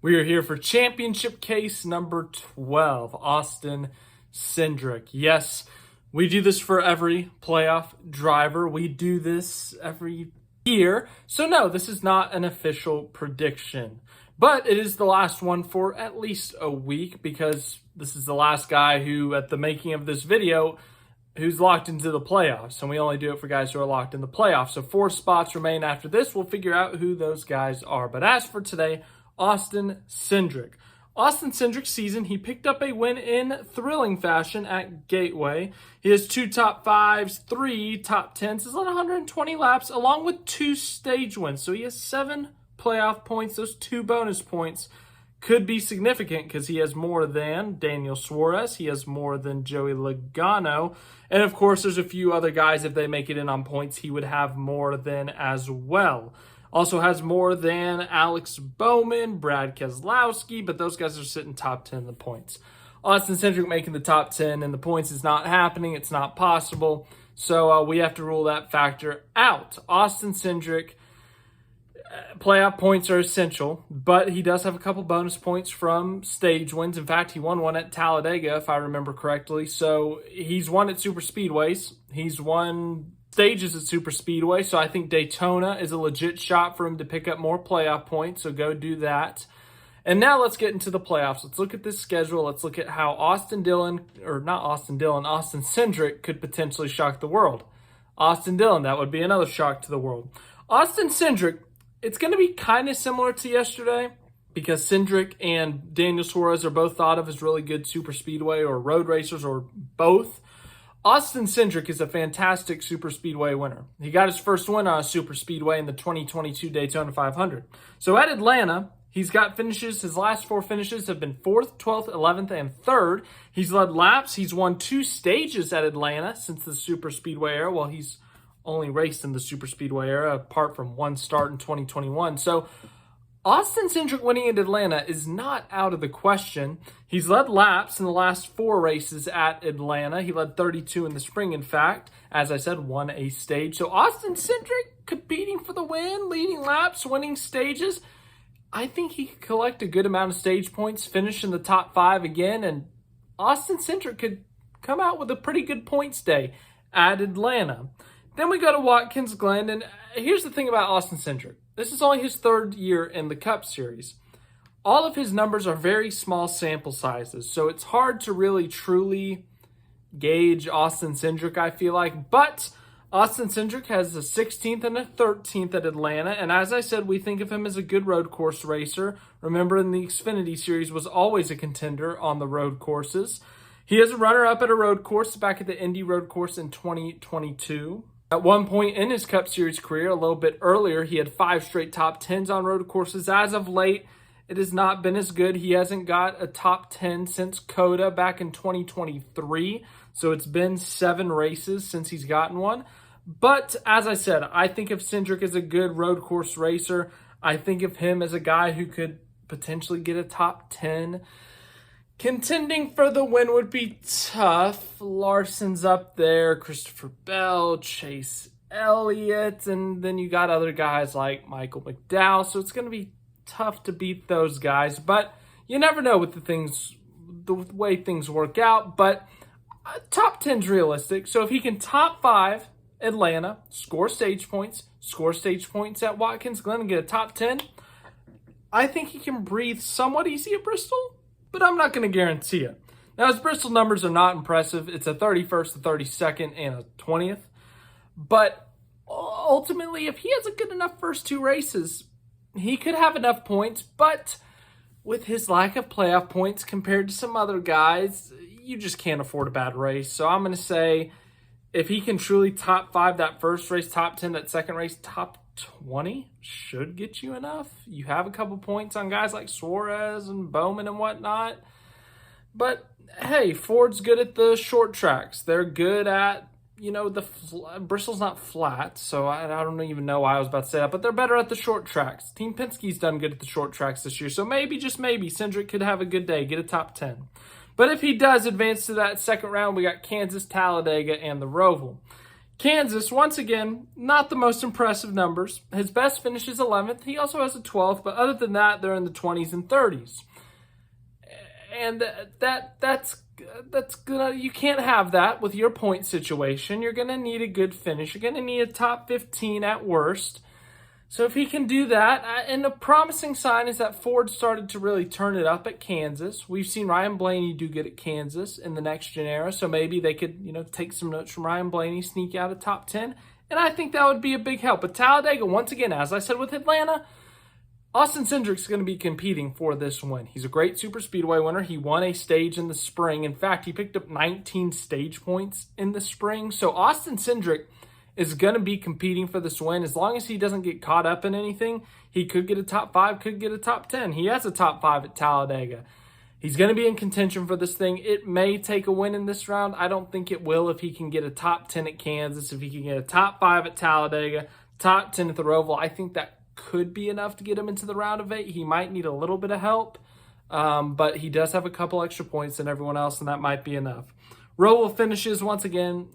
We are here for championship case number 12, Austin Cindric. Yes, we do this for every playoff driver. We do this every year. So no, this is not an official prediction. But it is the last one for at least a week because this is the last guy who, at the making of this video, who's locked into the playoffs. And we only do it for guys who are locked in the playoffs. So 4 spots remain after this. We'll figure out who those guys are. But as for today, Austin Cindric. Austin Cindric's season, he picked up a win in thrilling fashion at Gateway. He has 2 top 5s, 3 top 10s. He's led 120 laps along with 2 stage wins. So he has 7 playoff points. Those 2 bonus points could be significant because he has more than Daniel Suarez. He has more than Joey Logano. And of course, there's a few other guys, if they make it in on points, he would have more than as well. Also has more than Alex Bowman, Brad Keselowski, but those guys are sitting top 10 in the points. Austin Cindric making the top 10 in the points is not happening. It's not possible. So we have to rule that factor out. Austin Cindric, playoff points are essential, but he does have a couple bonus points from stage wins. In fact, he won one at Talladega, if I remember correctly. So he's won at super speedways. He's won stages at super speedway. So I think Daytona is a legit shot for him to pick up more playoff points. So go do that. And now let's get into the playoffs. Let's look at this schedule. Let's look at how Austin Cindric could potentially shock the world. Austin Dillon, that would be another shock to the world. Austin Cindric, it's going to be kind of similar to yesterday because Cindric and Daniel Suarez are both thought of as really good super speedway or road racers or both. Austin Cindric is a fantastic super speedway winner. He got his first win on a super speedway in the 2022 Daytona 500. So at Atlanta, he's got finishes. His last 4 finishes have been 4th, 12th, 11th, and 3rd. He's led laps. He's won 2 stages at Atlanta since the super speedway era. Well, he's only raced in the super speedway era apart from 1 start in 2021. So Austin Cindric winning at Atlanta is not out of the question. He's led laps in the last 4 races at Atlanta. He led 32 in the spring, in fact. As I said, won a stage. So Austin Cindric competing for the win, leading laps, winning stages. I think he could collect a good amount of stage points, finish in the top 5 again, and Austin Cindric could come out with a pretty good points day at Atlanta. Then we go to Watkins Glen, and here's the thing about Austin Cindric. This is only his 3rd year in the Cup Series. All of his numbers are very small sample sizes, so it's hard to really truly gauge Austin Cindric, I feel like. But Austin Cindric has a 16th and a 13th at Atlanta, and as I said, we think of him as a good road course racer. Remember, in the Xfinity Series was always a contender on the road courses. He is a runner-up at a road course back at the Indy Road Course in 2022. At one point in his Cup Series career, a little bit earlier, he had 5 straight top 10s on road courses. As of late, it has not been as good. He hasn't got a top 10 since COTA back in 2023. So it's been 7 races since he's gotten one. But as I said, I think of Cindric as a good road course racer. I think of him as a guy who could potentially get a top 10. Contending for the win would be tough. Larson's up there, Christopher Bell, Chase Elliott, and then you got other guys like Michael McDowell. So it's going to be tough to beat those guys, but you never know with the way things work out. But top 10's realistic. So if he can top 5 Atlanta, score stage points at Watkins Glen, and get a top 10, I think he can breathe somewhat easy at Bristol. But I'm not going to guarantee it. Now, his Bristol numbers are not impressive. It's a 31st, a 32nd, and a 20th. But ultimately, if he has a good enough first 2 races, he could have enough points. But with his lack of playoff points compared to some other guys, you just can't afford a bad race. So I'm going to say if he can truly top 5 that first race, top 10 that second race, top 20 should get you enough. You have a couple points on guys like Suarez and Bowman and whatnot. But hey, Ford's good at the short tracks. They're good at, Bristol's not flat, so I don't even know why I was about to say that, but they're better at the short tracks. Team Penske's done good at the short tracks this year, so maybe, just maybe, Cindric could have a good day, get a top 10. But if he does advance to that second round, we got Kansas, Talladega, and the Roval. Kansas, once again, not the most impressive numbers. His best finish is 11th. He also has a 12th, but other than that, they're in the 20s and 30s. And that's gonna, you can't have that with your point situation. You're gonna need a good finish. You're gonna need a top 15 at worst. So if he can do that, and a promising sign is that Ford started to really turn it up at Kansas. We've seen Ryan Blaney do good at Kansas in the next gen era, so maybe they could, take some notes from Ryan Blaney, sneak out a top 10, and I think that would be a big help. But Talladega, once again, as I said with Atlanta, Austin Cindric's going to be competing for this win. He's a great super speedway winner. He won a stage in the spring. In fact, he picked up 19 stage points in the spring. So Austin Cindric is going to be competing for this win. As long as he doesn't get caught up in anything, he could get a top 5, could get a top 10. He has a top 5 at Talladega. He's going to be in contention for this thing. It may take a win in this round. I don't think it will if he can get a top 10 at Kansas, if he can get a top 5 at Talladega, top 10 at the Roval. I think that could be enough to get him into the round of 8. He might need a little bit of help, but he does have a couple extra points than everyone else, and that might be enough. Roval finishes, once again,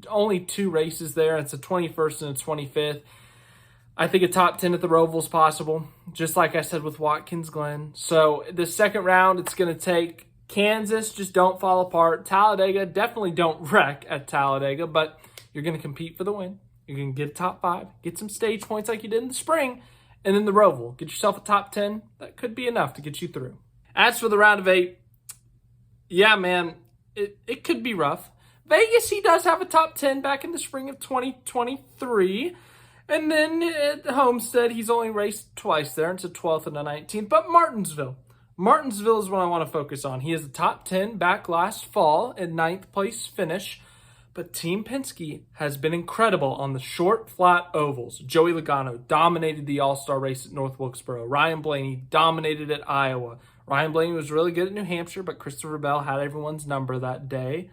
only 2 races there. It's a 21st and a 25th. I think a top 10 at the Roval is possible, just like I said with Watkins Glen. So the second round, it's going to take Kansas, just don't fall apart. Talladega, definitely don't wreck at Talladega, but you're going to compete for the win. You're going to get a top 5, get some stage points like you did in the spring, and then the Roval. Get yourself a top 10. That could be enough to get you through. As for the round of 8, yeah, man, it could be rough. Vegas, he does have a top 10 back in the spring of 2023. And then at Homestead, he's only raced twice there. It's a 12th and a 19th. But Martinsville is what I want to focus on. He has a top 10 back last fall in 9th place finish. But Team Penske has been incredible on the short, flat ovals. Joey Logano dominated the All-Star race at North Wilkesboro. Ryan Blaney dominated at Iowa. Ryan Blaney was really good at New Hampshire, but Christopher Bell had everyone's number that day.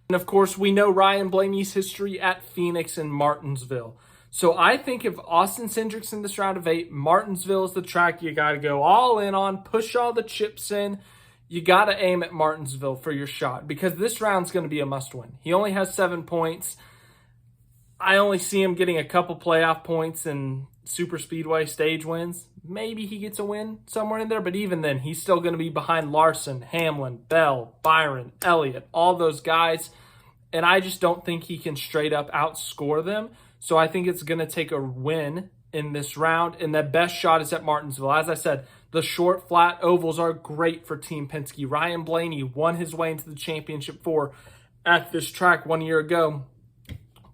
And of course, we know Ryan Blaney's history at Phoenix and Martinsville. So I think if Austin Cindric's in this round of 8, Martinsville is the track you got to go all in on, push all the chips in. You got to aim at Martinsville for your shot because this round's going to be a must-win. He only has 7 points. I only see him getting a couple playoff points and super speedway stage wins. Maybe he gets a win somewhere in there, but even then, he's still going to be behind Larson, Hamlin, Bell, Byron, Elliott, all those guys. And I just don't think he can straight up outscore them. So I think it's going to take a win in this round, and the best shot is at Martinsville. As I said, the short, flat ovals are great for Team Penske. Ryan Blaney won his way into the championship 4 at this track 1 year ago.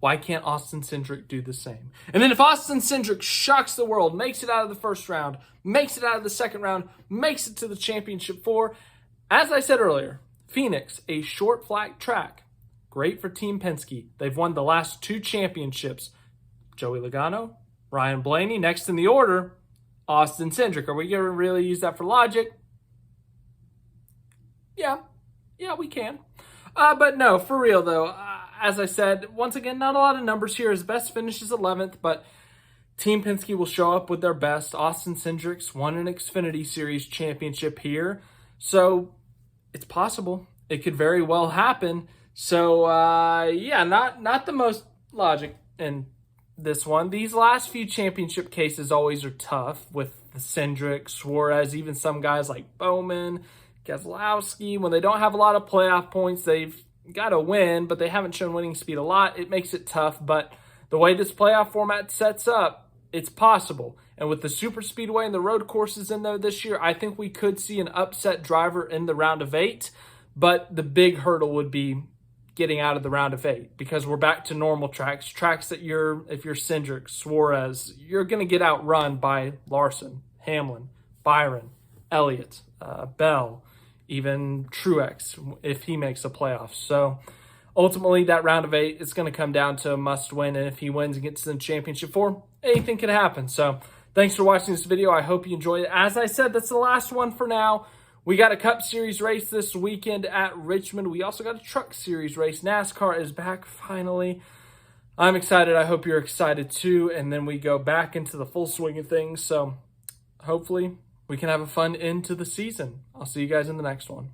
Why can't Austin Cindric do the same? And then if Austin Cindric shocks the world, makes it out of the first round, makes it out of the second round, makes it to the championship 4, as I said earlier, Phoenix, a short, flat track, great for Team Penske. They've won the last 2 championships. Joey Logano, Ryan Blaney, next in the order, Austin Cindric. Are we going to really use that for logic? Yeah, we can. But no, for real though, as I said, once again, not a lot of numbers here. His best finish is 11th, but Team Penske will show up with their best. Austin Cindric's won an Xfinity Series championship here, so it's possible. It could very well happen. So, yeah, not the most logic in this one. These last few championship cases always are tough with the Cindric, Suarez, even some guys like Bowman, Keselowski. When they don't have a lot of playoff points, they've got to win, but they haven't shown winning speed a lot. It makes it tough, but the way this playoff format sets up, it's possible. And with the super speedway and the road courses in there this year, I think we could see an upset driver in the round of 8, but the big hurdle would be getting out of the round of 8 because we're back to normal tracks that if you're Cindric, Suarez, you're going to get outrun by Larson, Hamlin, Byron, Elliott, Bell, even Truex if he makes a playoff. So ultimately that round of 8 is going to come down to a must win, and if he wins and gets to the championship 4, anything can happen. So thanks for watching this video. I hope you enjoyed it. As I said, that's the last one for now. We got a Cup Series race this weekend at Richmond. We also got a Truck Series race. NASCAR is back finally. I'm excited. I hope you're excited too. And then we go back into the full swing of things. So hopefully we can have a fun end to the season. I'll see you guys in the next one.